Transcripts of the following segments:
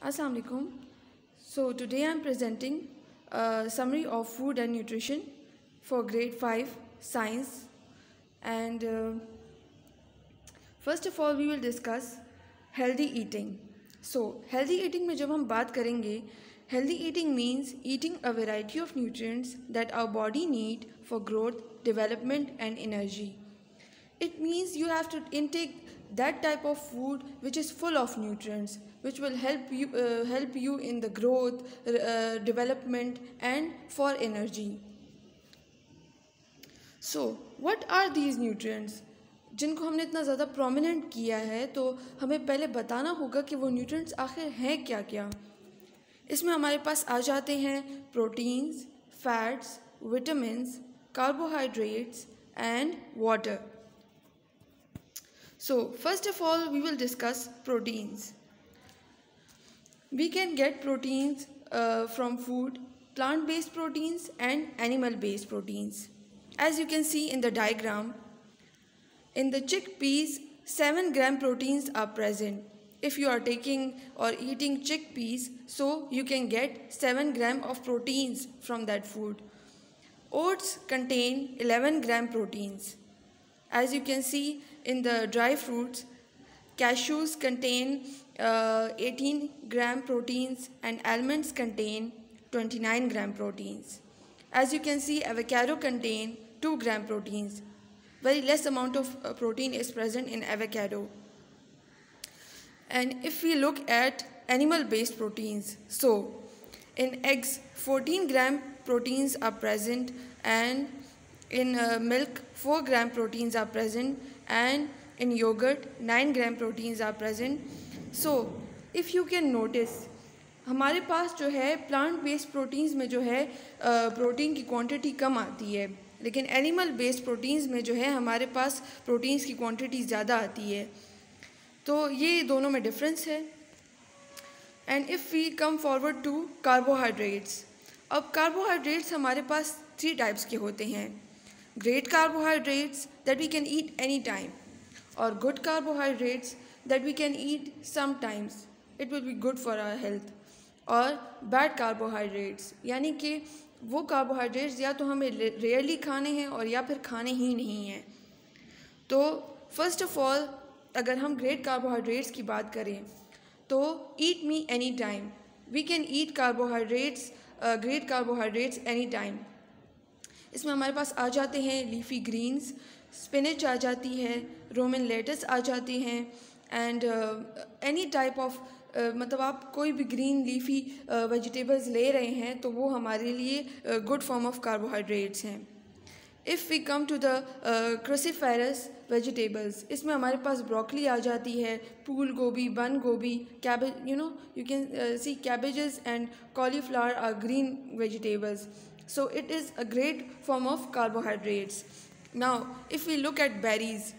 Assalamu alaikum. So today I am presenting a summary of food and nutrition for grade 5 science, and first of all we will discuss healthy eating. So healthy eating में जब हम बात करेंगे, healthy eating means eating a variety of nutrients that our body need for growth, development and energy. It means you have to intake that type of food which is full of nutrients, which will help you in the growth, development and for energy. So what are these nutrients जिनको हमने इतना ज़्यादा prominent किया है? तो हमें पहले बताना होगा कि वो न्यूट्रिएंट्स आखिर हैं क्या क्या. इसमें हमारे पास आ जाते हैं proteins, fats, vitamins, carbohydrates and water. So first of all we will discuss proteins. We can get proteins from food, plant-based proteins and animal-based proteins. As you can see in the diagram, in the chickpeas 7 gram proteins are present. If you are taking or eating chickpeas, so you can get 7 gram of proteins from that food. Oats contain 11 gram proteins. As you can see in the dry fruits, cashews contain 18 gram proteins and almonds contain 29 gram proteins. As you can see, avocado contain 2 gram proteins. Very less amount of protein is present in avocado. And if we look at animal-based proteins, so in eggs 14 gram proteins are present, and in milk 4 gram proteins are present, and in yogurt 9 gram proteins are present. So if you can notice, हमारे पास जो है plant based proteins में जो है protein की quantity कम आती है, लेकिन एनिमल बेस्ड प्रोटीन्स में जो है हमारे पास प्रोटीन्स की क्वांटिटी ज़्यादा आती है. तो ये दोनों में डिफरेंस है. And if we come forward to carbohydrates, अब कार्बोहाइड्रेट्स हमारे पास 3 टाइप्स के होते हैं. Great carbohydrates that we can eat anytime, or good carbohydrates that we can eat sometimes, it will be good for our health. और bad carbohydrates यानी कि वो carbohydrates या तो हमें रेयरली खाने हैं और या फिर खाने ही नहीं हैं. तो फर्स्ट ऑफ ऑल अगर हम great carbohydrates की बात करें तो eat me anytime. We can eat carbohydrates, great carbohydrates anytime. इसमें हमारे पास आ जाते हैं लीफी ग्रीन्स, स्पिनच आ जाती है, रोमन लेटस आ जाती हैं, एंड एनी टाइप ऑफ मतलब आप कोई भी ग्रीन लीफी वेजिटेबल्स ले रहे हैं तो वो हमारे लिए गुड फॉर्म ऑफ कार्बोहाइड्रेट्स हैं. If we come to the cruciferous vegetables, इसमें हमारे पास ब्रोकली आ जाती है, फूल गोभी, बंद गोभी, cabbage, you can see cabbages and cauliflower are green vegetables. So it is a great form of carbohydrates. Now if we look at berries,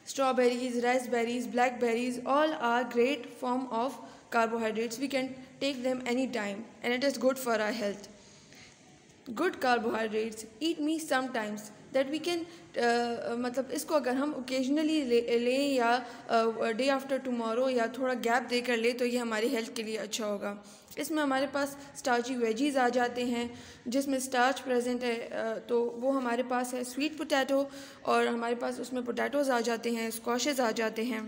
strawberries, raspberries, blackberries, all are great form of carbohydrates. We can take them anytime and it is good for our health. Good carbohydrates, eat me sometimes, that we can मतलब इसको अगर हम occasionally लें या day after tomorrow या थोड़ा gap देकर ले तो ये हमारी हेल्थ के लिए अच्छा होगा. इसमें हमारे पास स्टार्ची वेजीज आ जाते हैं जिसमें स्टार्च प्रेजेंट है, तो वो हमारे पास है स्वीट पोटैटो, और हमारे पास उसमें पोटैटोज़ आ जाते हैं, स्क्वाशेस आ जाते हैं.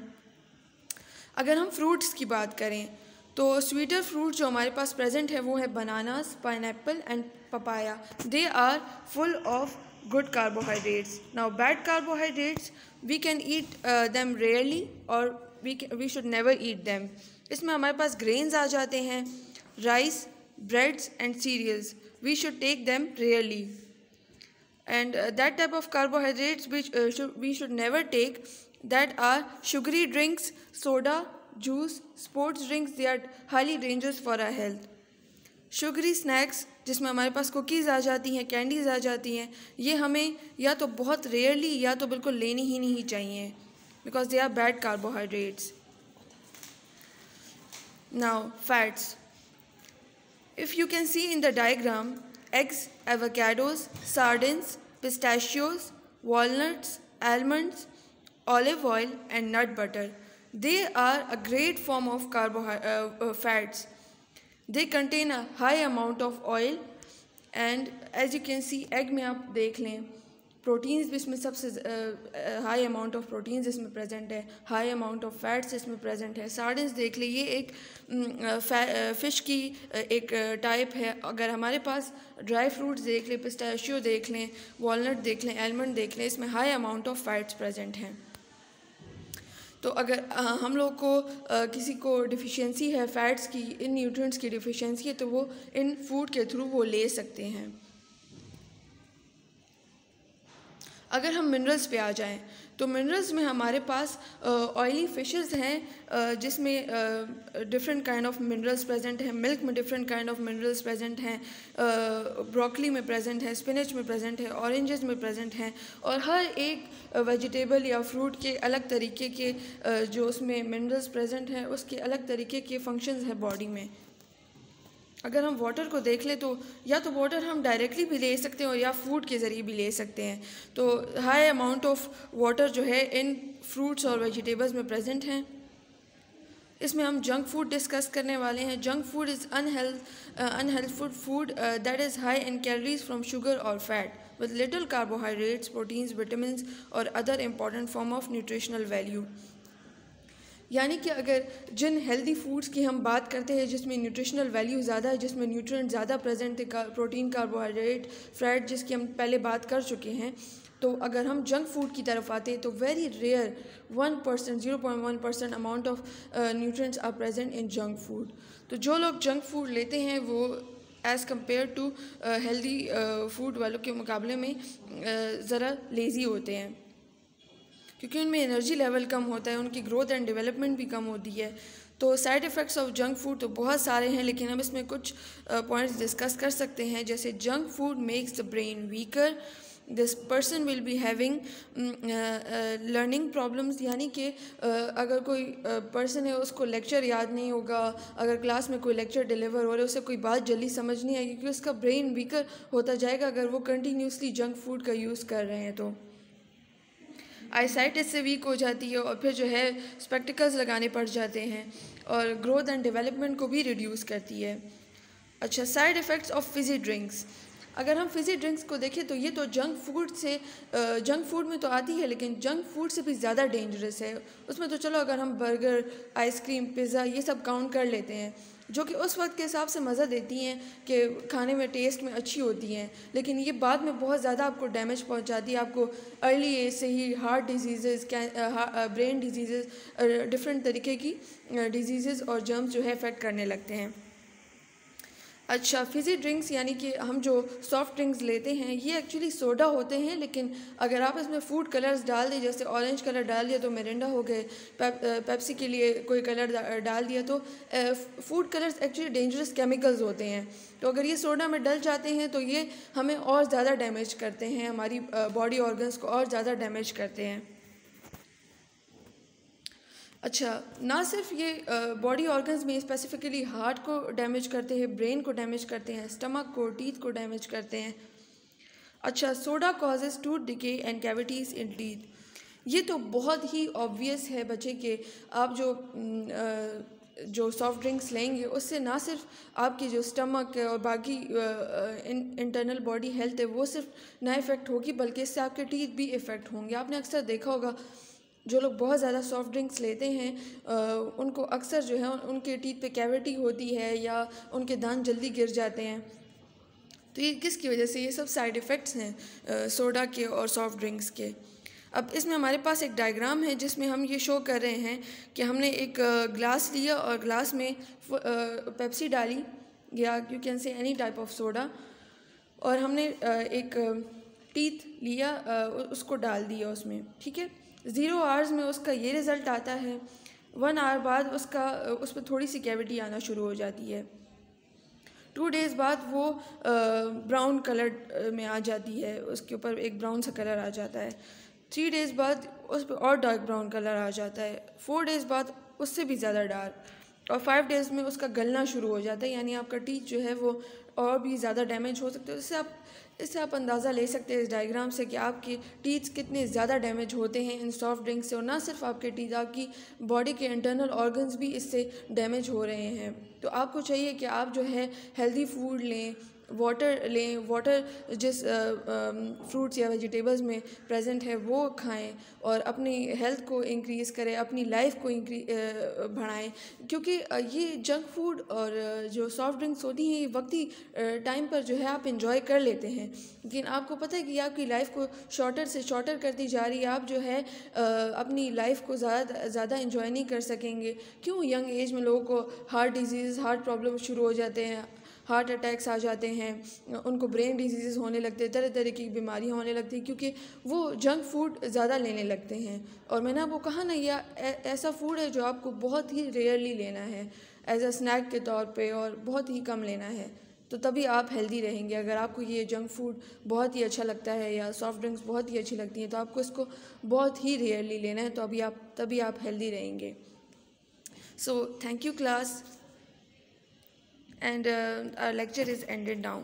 अगर हम फ्रूट्स की बात करें तो स्वीटर फ्रूट जो हमारे पास प्रेजेंट है वो है bananas, pineapple and papaya. They are full of good carbohydrates. Now bad carbohydrates we can eat them rarely, or we should never eat them. इसमें हमारे पास grains आ जाते हैं, rice, breads and cereals. We should take them rarely. And that type of carbohydrates which we should never take, that are sugary drinks, soda, juice, sports drinks. They are highly dangerous for our health. Sugary snacks जिसमें हमारे पास cookies आ जाती हैं, candies आ जाती हैं, ये हमें या तो बहुत रेयरली या तो बिल्कुल लेनी ही नहीं चाहिए, because they are bad carbohydrates. Now fats, if you can see in the diagram, eggs, avocados, sardines, pistachios, walnuts, almonds, olive oil and nut butter, They are a great form of fats. They contain a high amount of oil and as you can see egg में आप देख लें proteins भी इसमें सबसे high amount of proteins इसमें present है, high amount of fats इसमें प्रेजेंट है। सार्डिन्स देख लीजिए एक फ़िश की एक टाइप है। अगर हमारे पास ड्राई फ्रूट्स देख लें, पिस्ताशियो देख लें, वॉलनट देख लें, आलमंड देख लें, इसमें high amount of fats present हैं। तो अगर हम लोग को किसी को डिफिशिएंसी है फ़ैट्स की, इन न्यूट्रिएंट्स की डिफिशिएंसी है, तो वो इन फूड के थ्रू वो ले सकते हैं। अगर हम मिनरल्स पे आ जाएं तो मिनरल्स में हमारे पास ऑयली फ़िशेस हैं जिसमें different kind of minerals present हैं। मिल्क में different kind of minerals present हैं, ब्रोकली में प्रेजेंट है, स्पिनच में प्रेजेंट है, ऑरेंजेस में प्रेजेंट हैं और हर एक वेजिटेबल या फ्रूट के अलग तरीके के जो उसमें मिनरल्स प्रेजेंट हैं उसके अलग तरीके के फंक्शंस हैं बॉडी में। अगर हम वाटर को देख लें तो या तो वाटर हम डायरेक्टली भी ले सकते हैं और या फूड के ज़रिए भी ले सकते हैं। तो हाई अमाउंट ऑफ वाटर जो है इन फ्रूट्स और वेजिटेबल्स में प्रेजेंट हैं। इसमें हम जंक फूड डिस्कस करने वाले हैं। Junk food is unhealthful food that is high in calories from sugar or fat with little carbohydrates, proteins, vitamins or other important form of nutritional value. यानी कि अगर जिन हेल्दी फूड्स की हम बात करते हैं जिसमें न्यूट्रिशनल वैल्यू ज़्यादा है, जिसमें न्यूट्रिएंट ज़्यादा प्रेजेंट है, प्रोटीन, कार्बोहाइड्रेट, फैट, जिसकी हम पहले बात कर चुके हैं, तो अगर हम जंक फूड की तरफ आते हैं तो very rare 1%, 0.1% amount of nutrients are present in junk food. तो जो लोग जंक फूड लेते हैं वो as compare to healthy food वालों के मुकाबले में ज़रा लेज़ी होते हैं क्योंकि उनमें एनर्जी लेवल कम होता है, उनकी ग्रोथ एंड डेवलपमेंट भी कम होती है। तो side effects of junk food तो बहुत सारे हैं लेकिन हम इसमें कुछ पॉइंट्स डिस्कस कर सकते हैं। जैसे junk food makes the brain weaker, this person will be having learning problems, यानी कि अगर कोई पर्सन है उसको लेक्चर याद नहीं होगा, अगर क्लास में कोई लेक्चर डिलीवर हो रहा है उसे कोई बात जल्दी समझ नहीं आएगी क्योंकि उसका ब्रेन वीकर होता जाएगा अगर वो कंटिन्यूसली जंक फूड का यूज़ कर रहे हैं। तो आईसाइट इससे वीक हो जाती है और फिर जो है स्पेक्टिकल्स लगाने पड़ जाते हैं और ग्रोथ एंड डेवलपमेंट को भी रिड्यूस करती है। अच्छा, side effects of Fiji drinks. अगर हम फिज़ी ड्रिंक्स को देखें तो ये तो जंक फूड में तो आती है लेकिन जंक फूड से भी ज़्यादा डेंजरस है। उसमें तो चलो अगर हम बर्गर, आइसक्रीम, पिज़्ज़ा ये सब काउंट कर लेते हैं जो कि उस वक्त के हिसाब से मज़ा देती हैं कि खाने में टेस्ट में अच्छी होती हैं, लेकिन ये बाद में बहुत ज़्यादा आपको डैमेज पहुंचाती है। आपको अर्ली एज से ही heart disease, brain disease, different तरीके की डिजीज़ और जर्म्स जो है इफ़ेक्ट करने लगते हैं। अच्छा, फिज़ी ड्रिंक्स यानी कि हम जो सॉफ्ट ड्रिंक्स लेते हैं ये एक्चुअली सोडा होते हैं, लेकिन अगर आप इसमें फूड कलर्स डाल दें, जैसे ऑरेंज कलर डाल दिया तो मिरिंडा हो गए, पेप्सी के लिए कोई कलर डाल दिया तो food colours actually dangerous chemicals होते हैं। तो अगर ये सोडा में डल जाते हैं तो ये हमें और ज़्यादा डैमेज करते हैं, हमारी बॉडी ऑर्गन्स को और ज़्यादा डैमेज करते हैं। अच्छा, ना सिर्फ ये बॉडी ऑर्गन्स में स्पेसिफिकली हार्ट को डैमेज करते हैं, ब्रेन को डैमेज करते हैं, स्टमक को, टीथ को डैमेज करते हैं। अच्छा, soda causes tooth decay and cavities in teeth. ये तो बहुत ही ऑब्वियस है बच्चे के आप जो सॉफ्ट ड्रिंक्स लेंगे उससे ना सिर्फ आपकी जो स्टमक है और बाकी इंटरनल बॉडी हेल्थ है वो सिर्फ ना इफ़ेक्ट होगी बल्कि इससे आपके टीथ भी इफ़ेक्ट होंगे। आपने अक्सर देखा होगा जो लोग बहुत ज़्यादा सॉफ्ट ड्रिंक्स लेते हैं उनको अक्सर जो है उनके टीथ पे कैविटी होती है या उनके दांत जल्दी गिर जाते हैं। तो ये किसकी वजह से? ये सब साइड इफ़ेक्ट्स हैं सोडा के और सॉफ्ट ड्रिंक्स के। अब इसमें हमारे पास एक डायग्राम है जिसमें हम ये शो कर रहे हैं कि हमने एक ग्लास लिया और ग्लास में पेप्सी डाली या you can say any type of soda, और हमने एक टीथ लिया, उसको डाल दिया उसमें, ठीक है। 0 आवर्स में उसका ये रिज़ल्ट आता है। 1 आवर बाद उस पर थोड़ी सी कैविटी आना शुरू हो जाती है। 2 डेज़ बाद वो ब्राउन कलर में आ जाती है, उसके ऊपर एक ब्राउन सा कलर आ जाता है। 3 डेज़ बाद उस पर और डार्क ब्राउन कलर आ जाता है। 4 डेज़ बाद उससे भी ज़्यादा डार्क, और 5 डेज़ में उसका गलना शुरू हो जाता है, यानी आपका टीथ जो है वो और भी ज़्यादा डैमेज हो सकते हैं। इससे आप अंदाज़ा ले सकते हैं इस डायग्राम से कि आपके टीथ कितने ज़्यादा डैमेज होते हैं इन सॉफ्ट ड्रिंक से। और ना सिर्फ आपके टीथ, आपकी बॉडी के इंटरनल ऑर्गन्स भी इससे डैमेज हो रहे हैं। तो आपको चाहिए कि आप जो है हेल्दी फूड लें, वाटर लें, वाटर जिस फ्रूट्स या वेजिटेबल्स में प्रेजेंट है वो खाएं और अपनी हेल्थ को इंक्रीज़ करें, अपनी लाइफ को बढ़ाएं। क्योंकि ये जंक फूड और जो सॉफ्ट ड्रिंक्स होती हैं ये वक्ती टाइम पर जो है आप इंजॉय कर लेते हैं, लेकिन आपको पता है कि आपकी लाइफ को शॉर्टर से शॉर्टर करती जा रही है। आप जो है अपनी लाइफ को ज़्यादा इंजॉय नहीं कर सकेंगे। क्यों? यंग एज में लोगों को हार्ट डिजीज़, हार्ट प्रॉब्लम शुरू हो जाते हैं, हार्ट अटैक्स आ जाते हैं, उनको ब्रेन डिजीज़ होने लगते हैं, तरह तरह की बीमारियां होने लगती हैं, क्योंकि वो जंक फूड ज़्यादा लेने लगते हैं। और मैंने आपको कहा ना, यह ऐसा फूड है जो आपको बहुत ही रेयरली लेना है एज अ स्नैक के तौर पे, और बहुत ही कम लेना है, तो तभी आप हेल्दी रहेंगे। अगर आपको ये जंक फूड बहुत ही अच्छा लगता है या सॉफ्ट ड्रिंक्स बहुत ही अच्छी लगती हैं तो आपको इसको बहुत ही रेयरली लेना है, तो तभी आप हेल्दी रहेंगे। So thank you class, and our lecture is ended now.